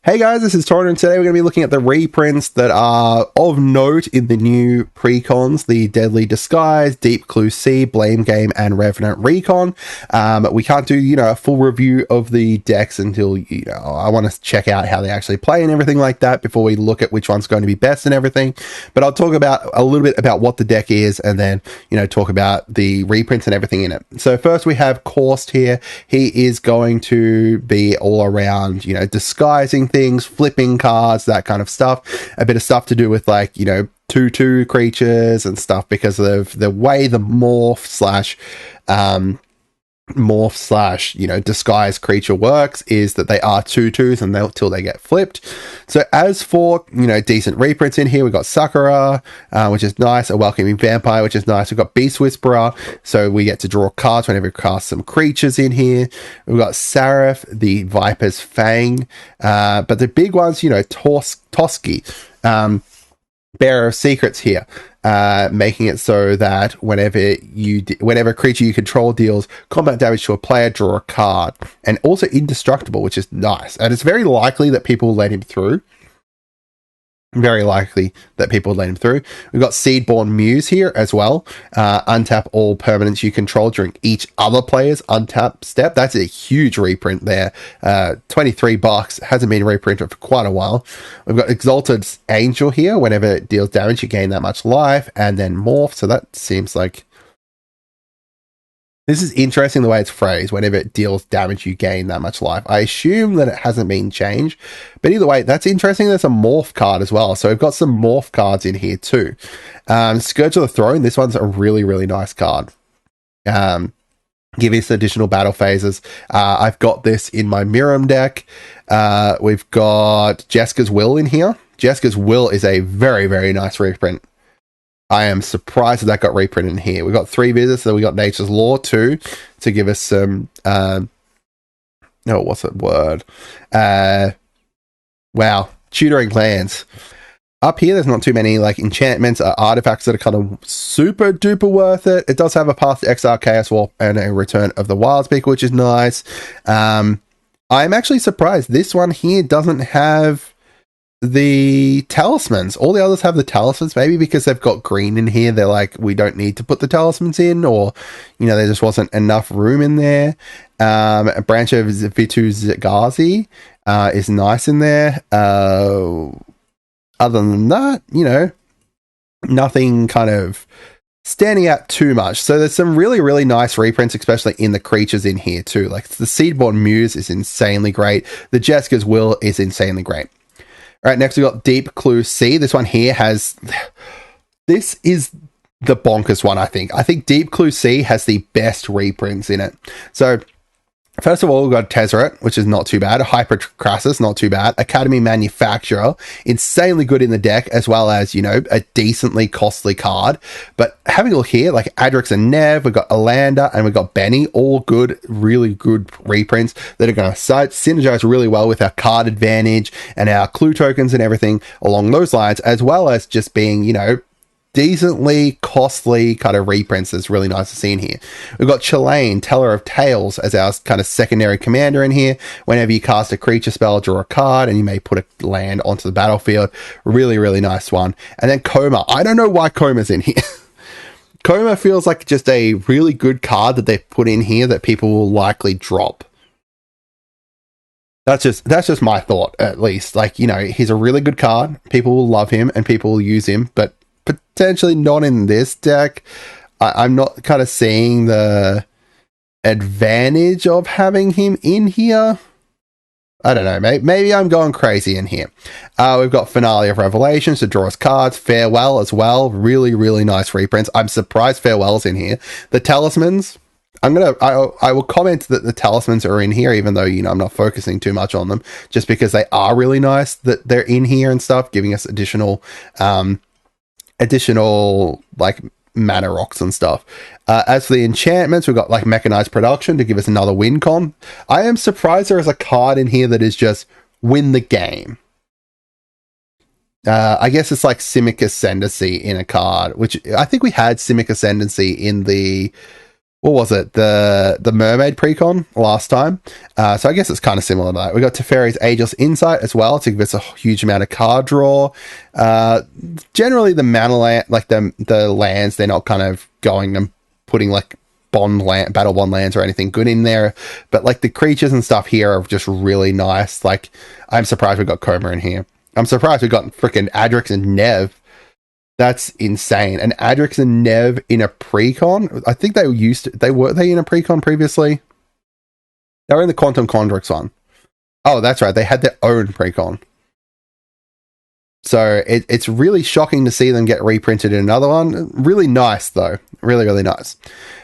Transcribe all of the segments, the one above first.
Hey guys, this is Tauna, and today we're going to be looking at the reprints that are of note in the new precons, the Deadly Disguise, Deep Clue C, Blame Game, and Revenant Recon. We can't do, a full review of the decks until, I want to check out how they actually play and everything like that before we look at which one's going to be best and everything. But I'll talk about a little bit about what the deck is and then, talk about the reprints and everything in it. So first we have KOST here. He is going to be all around, disguising things, flipping cards, that kind of stuff. A bit of stuff to do with 2/2 creatures and stuff because of the way the morph slash disguise creature works is that they are 2/2s and until they get flipped. So as for decent reprints in here, we've got Sakura, which is nice, a Welcoming Vampire, which is nice. We've got Beast Whisperer, so we get to draw cards whenever we cast some creatures in here. We've got Seraph, the Viper's Fang, but the big ones, Toski, Bearer of Secrets here, making it so that whenever creature you control deals combat damage to a player, draw a card, and also indestructible, which is nice. And it's very likely that people will let him through. We've got Seedborn Muse here as well. Untap all permanents you control during each other player's untap step. That's a huge reprint there. $23. Hasn't been reprinted for quite a while. We've got Exalted Angel here. Whenever it deals damage, you gain that much life. And then Morph. So that seems like... This is interesting the way it's phrased. Whenever it deals damage, you gain that much life. I assume that it hasn't been changed. But either way, that's interesting. There's a morph card as well. So we've got some morph cards in here too. Scourge of the Throne. This one's a really, really nice card. Give us additional battle phases. I've got this in my MKM deck. We've got Jeska's Will in here. Jeska's Will is a very, very nice reprint. I am surprised that got reprinted in here. We've got 3 visits, so we got Nature's Law too, to give us some, what's that word? Wow, tutoring lands. Up here, there's not too many enchantments or artifacts that are kind of super duper worth it. It does have a Path to Exile, Chaos Warp, and a Return of the Wildspeaker, which is nice. I'm actually surprised this one here doesn't have the talismans. All the others have the talismans, maybe because they've got green in here. They're like, we don't need to put the talismans in, or there just wasn't enough room in there. A Branch of Vitu Zagazi is nice in there. Other than that, nothing kind of standing out too much. So there's some really, really nice reprints, especially in the creatures in here too. Like the Seedborn Muse is insanely great. The Jeska's Will is insanely great. All right, next we've got Deep Clue C. This one here has... This is the bonkers one, I think. I think Deep Clue C has the best reprints in it. So, first of all, we've got Tezzeret, which is not too bad. Hyper Crassus, not too bad. Academy Manufacturer, insanely good in the deck, as well as, a decently costly card. But having a look here, like Adrix and Nev, we've got Alander, and we've got Benny, all good, really good reprints that are going to synergize really well with our card advantage and our clue tokens and everything along those lines, as well as just being, decently costly kind of reprints that's really nice to see in here. We've got Chillane, Teller of Tales, as our kind of secondary commander in here. Whenever you cast a creature spell, draw a card, and you may put a land onto the battlefield. Really, really nice one. And then Coma. I don't know why Coma's in here. Coma feels like just a really good card that they've put in here that people will likely drop. That's just my thought, at least. He's a really good card. People will love him and people will use him, but potentially not in this deck. I'm not kind of seeing the advantage of having him in here. I don't know, maybe I'm going crazy in here. We've got Finale of Revelations to draw us cards. Farewell as well. Really, really nice reprints. I'm surprised Farewell's in here. The Talismans, I will comment that the Talismans are in here, even though, I'm not focusing too much on them, just because they are really nice that they're in here and stuff, giving us additional mana rocks and stuff. As for the enchantments, we've got Mechanized Production to give us another win con. I am surprised there is a card in here that is just win the game. I guess it's like Simic Ascendancy in a card, which I think we had Simic Ascendancy in the what was it? The Mermaid precon last time. So I guess it's kind of similar to that. We got Teferi's Ageless Insight as well to give us a huge amount of card draw. Generally the mana land, like the lands, they're not kind of going and putting like battle bond lands or anything good in there, but like the creatures and stuff here are just really nice. Like I'm surprised we got Coma in here. I'm surprised we got freaking Adrix and Nev. That's insane. And Adrix and Nev in a precon. I think they were they in a precon previously? They were in the Quantum Condrix one. Oh, that's right. They had their own precon. So it's really shocking to see them get reprinted in another one. Really nice, though. Really, really nice.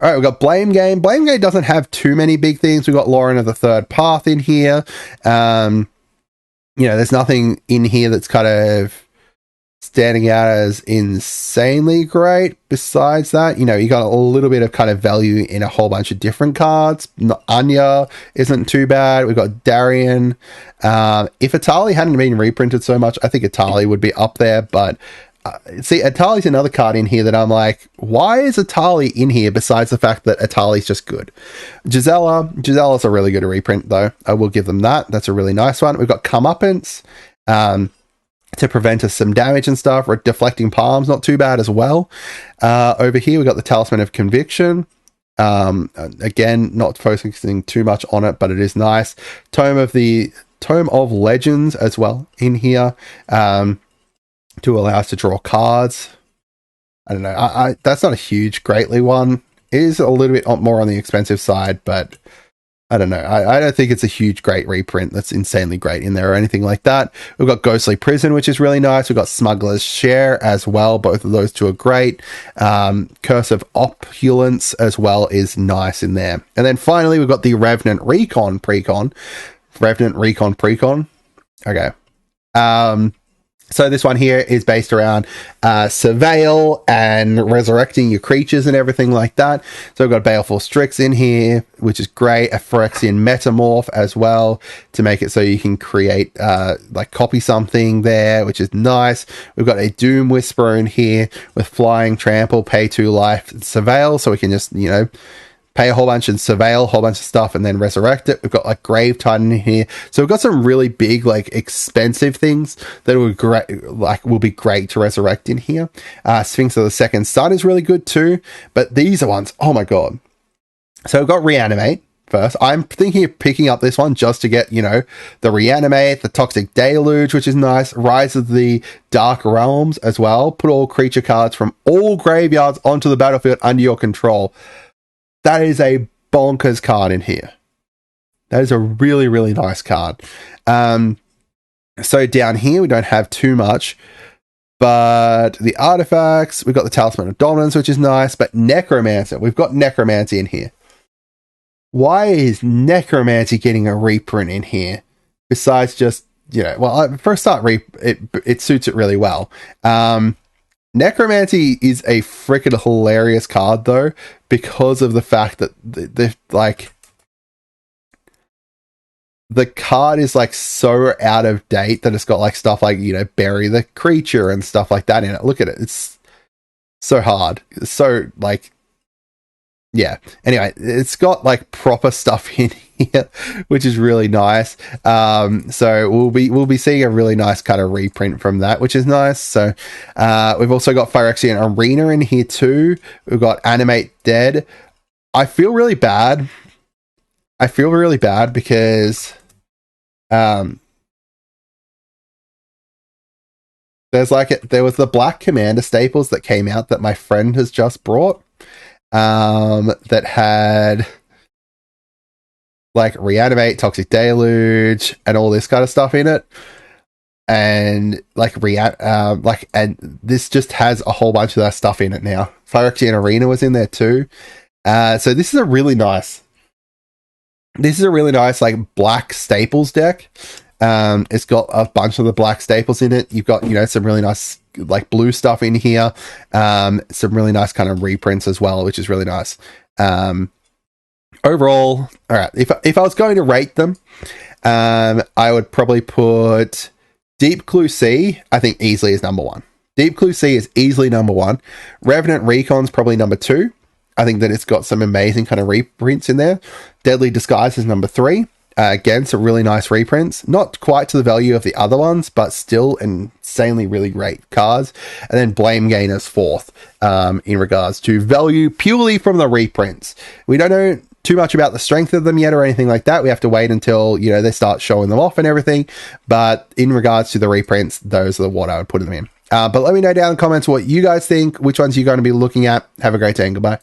All right, we've got Blame Game. Blame Game doesn't have too many big things. We've got Lauren of the Third Path in here. There's nothing in here that's kind of standing out as insanely great. Besides that, you got a little bit of kind of value in a whole bunch of different cards. Anya isn't too bad. We've got Darian. If Atali hadn't been reprinted so much, I think Atali would be up there. But see, Atali's another card in here that I'm like, why is Atali in here besides the fact that Atali's just good? Gisella's a really good reprint, though. I will give them that. That's a really nice one. We've got Comeuppance. To prevent us some damage and stuff. Deflecting Palms, not too bad as well. Over here, we got the Talisman of Conviction. Again, not focusing too much on it, but it is nice. Tome of Legends as well in here to allow us to draw cards. I don't know. That's not a huge, greatly one. It is a little bit more on the expensive side, but I don't know. I don't think it's a huge, great reprint that's insanely great in there or anything like that. We've got Ghostly Prison, which is really nice. We've got Smuggler's Share as well. Both of those two are great. Curse of Opulence as well is nice in there. And then finally, we've got the Revenant Recon precon. Okay. So this one here is based around Surveil and resurrecting your creatures and everything like that. So we've got Baleful Strix in here, which is great. A Phyrexian Metamorph as well to make it so you can create, copy something there, which is nice. We've got a Doom Whisperer in here with Flying, Trample, Pay 2 life, Surveil, so we can just, pay a whole bunch and surveil a whole bunch of stuff and then resurrect it. We've got like Grave Titan in here. So we've got some really big, like expensive things that will be great to resurrect in here. Sphinx of the Second Sun is really good too. But these are ones, oh my god. So we've got Reanimate first. I'm thinking of picking up this one just to get, the Reanimate, the Toxic Deluge, which is nice. Rise of the Dark Realms as well. Put all creature cards from all graveyards onto the battlefield under your control. That is a bonkers card in here. That is a really, really nice card. So down here, we don't have too much. But the artifacts, we've got the Talisman of Dominance, which is nice. But Necromancer, we've got Necromancy in here. Why is Necromancy getting a reprint in here? Besides just, for a start, it suits it really well. Necromancy is a freaking hilarious card, though, because of the fact that the card is like so out of date that it's got like stuff like, bury the creature and stuff like that in it. Look at it. It's so hard. It's so like, yeah. Anyway, it's got like proper stuff in here, which is really nice. So we'll be seeing a really nice kind of reprint from that, which is nice. So we've also got Phyrexian Arena in here too. We've got Animate Dead. I feel really bad because there was the Black Commander staples that came out that my friend has just brought. That had like Reanimate, Toxic Deluge, and all this kind of stuff in it, and and this just has a whole bunch of that stuff in it now. Phyrexian Arena was in there too, so this is a really nice like black staples deck. It's got a bunch of the black staples in it. You've got, some really nice like blue stuff in here. Some really nice kind of reprints as well, which is really nice. Overall, all right. If I was going to rate them, I would probably put Deep Clue C, I think easily is number one. Deep Clue C is easily number one. Revenant Recon's probably number two. I think that it's got some amazing kind of reprints in there. Deadly Disguise is number 3. Again, some really nice reprints. Not quite to the value of the other ones, but still insanely really great cards. And then Blame Gainer's 4th in regards to value purely from the reprints. We don't know too much about the strength of them yet or anything like that. We have to wait until, you know, they start showing them off and everything. But in regards to the reprints, those are what I would put them in. But let me know down in the comments what you guys think, which ones you're going to be looking at. Have a great day and goodbye.